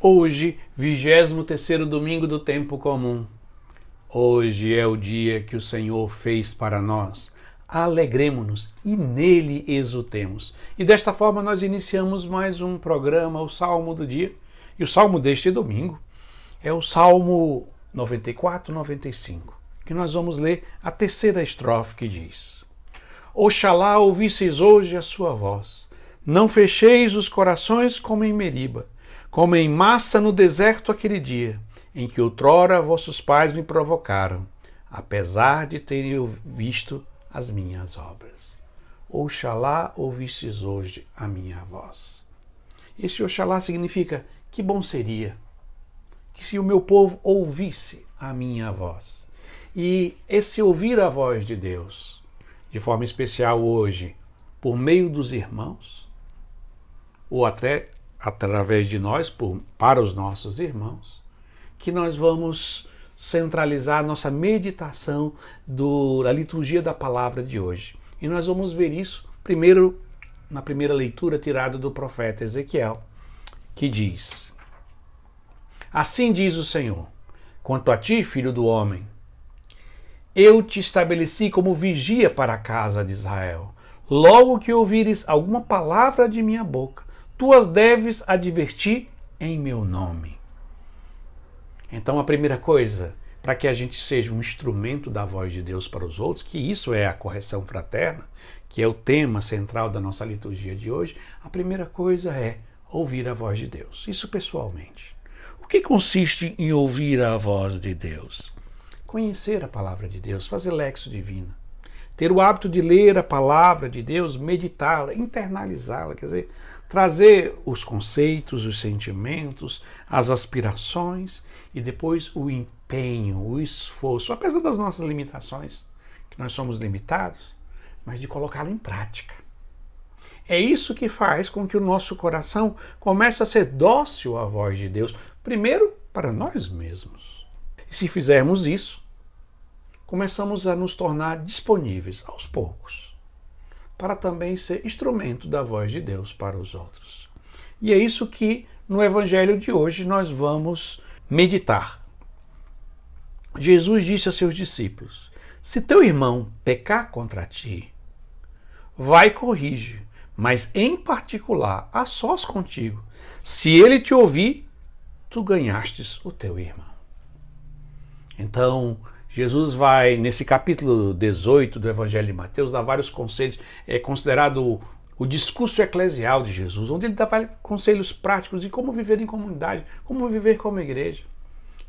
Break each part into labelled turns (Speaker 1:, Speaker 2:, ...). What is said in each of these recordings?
Speaker 1: Hoje, 23º domingo do tempo comum. Hoje é o dia que o Senhor fez para nós. Alegremo-nos e nele exultemos. E desta forma nós iniciamos mais um programa, o Salmo do Dia. E o Salmo deste domingo é o Salmo 94, 95, que nós vamos ler a terceira estrofe que diz: Oxalá ouvisseis hoje a sua voz, não fecheis os corações como em Meriba, como em massa no deserto aquele dia, em que outrora vossos pais me provocaram, apesar de terem visto as minhas obras. Oxalá ouvisseis hoje a minha voz. Esse oxalá significa que bom seria que se o meu povo ouvisse a minha voz. E esse ouvir a voz de Deus, de forma especial hoje, por meio dos irmãos, ou até através de nós, para os nossos irmãos, que nós vamos centralizar a nossa meditação da liturgia da palavra de hoje. E nós vamos ver isso primeiro na primeira leitura tirada do profeta Ezequiel, que diz: Assim diz o Senhor, quanto a ti, filho do homem, eu te estabeleci como vigia para a casa de Israel. Logo que ouvires alguma palavra de minha boca, tu as deves advertir em meu nome. Então a primeira coisa, para que a gente seja um instrumento da voz de Deus para os outros, que isso é a correção fraterna, que é o tema central da nossa liturgia de hoje, a primeira coisa é ouvir a voz de Deus, isso pessoalmente. O que consiste em ouvir a voz de Deus? Conhecer a palavra de Deus, fazer lexo divina, ter o hábito de ler a palavra de Deus, meditá-la, internalizá-la, quer dizer, trazer os conceitos, os sentimentos, as aspirações e depois o empenho, o esforço, apesar das nossas limitações, que nós somos limitados, mas de colocá-la em prática. É isso que faz com que o nosso coração comece a ser dócil à voz de Deus, primeiro para nós mesmos. E se fizermos isso, começamos a nos tornar disponíveis aos poucos, para também ser instrumento da voz de Deus para os outros. E é isso que no Evangelho de hoje nós vamos meditar. Jesus disse a seus discípulos: se teu irmão pecar contra ti, vai e corrige, mas em particular, a sós contigo. Se ele te ouvir, tu ganhastes o teu irmão. Então, Jesus vai, nesse capítulo 18 do Evangelho de Mateus, dar vários conselhos, é considerado o discurso eclesial de Jesus, onde ele dá vários conselhos práticos de como viver em comunidade, como viver como igreja.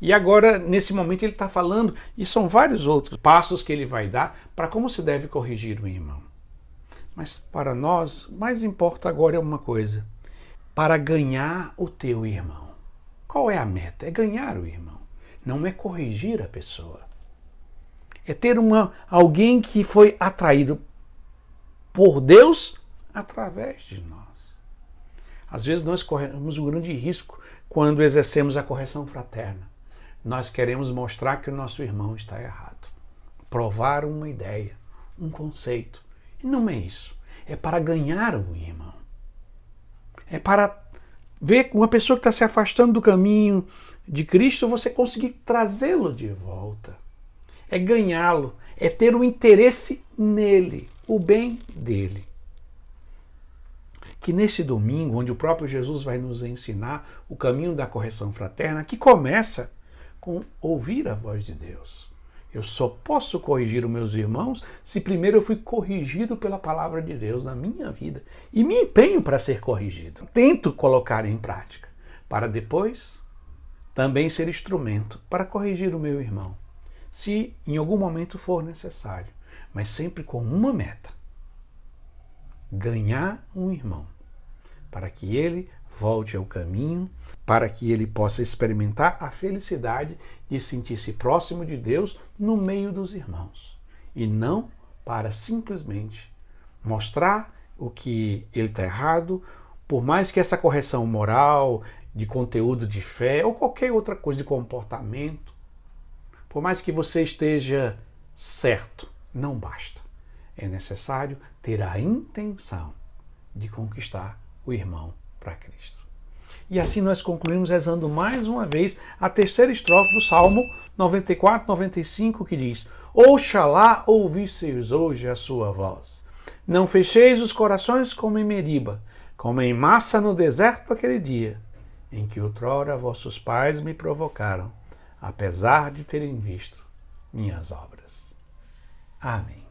Speaker 1: E agora, nesse momento, ele está falando, e são vários outros passos que ele vai dar para como se deve corrigir o irmão. Mas para nós, mais importa agora é uma coisa: para ganhar o teu irmão. Qual é a meta? É ganhar o irmão, não é corrigir a pessoa. É ter alguém que foi atraído por Deus através de nós. Às vezes nós corremos um grande risco quando exercemos a correção fraterna. Nós queremos mostrar que o nosso irmão está errado. Provar uma ideia, um conceito. E não é isso. É para ganhar o irmão. É para ver uma pessoa que está se afastando do caminho de Cristo, você conseguir trazê-lo de volta. É ganhá-lo, é ter um interesse nele, o bem dele. Que neste domingo, onde o próprio Jesus vai nos ensinar o caminho da correção fraterna, que começa com ouvir a voz de Deus. Eu só posso corrigir os meus irmãos se primeiro eu fui corrigido pela palavra de Deus na minha vida e me empenho para ser corrigido. Tento colocar em prática, para depois também ser instrumento para corrigir o meu irmão, se em algum momento for necessário, mas sempre com uma meta: ganhar um irmão, para que ele volte ao caminho, para que ele possa experimentar a felicidade de sentir-se próximo de Deus no meio dos irmãos, e não para simplesmente mostrar o que ele está errado, por mais que essa correção moral, de conteúdo de fé ou qualquer outra coisa de comportamento, por mais que você esteja certo, não basta. É necessário ter a intenção de conquistar o irmão para Cristo. E assim nós concluímos rezando mais uma vez a terceira estrofe do Salmo 94, 95, que diz: Oxalá ouvisseis hoje a sua voz. Não fecheis os corações como em Meriba, como em Massa no deserto aquele dia, em que outrora vossos pais me provocaram, apesar de terem visto minhas obras. Amém.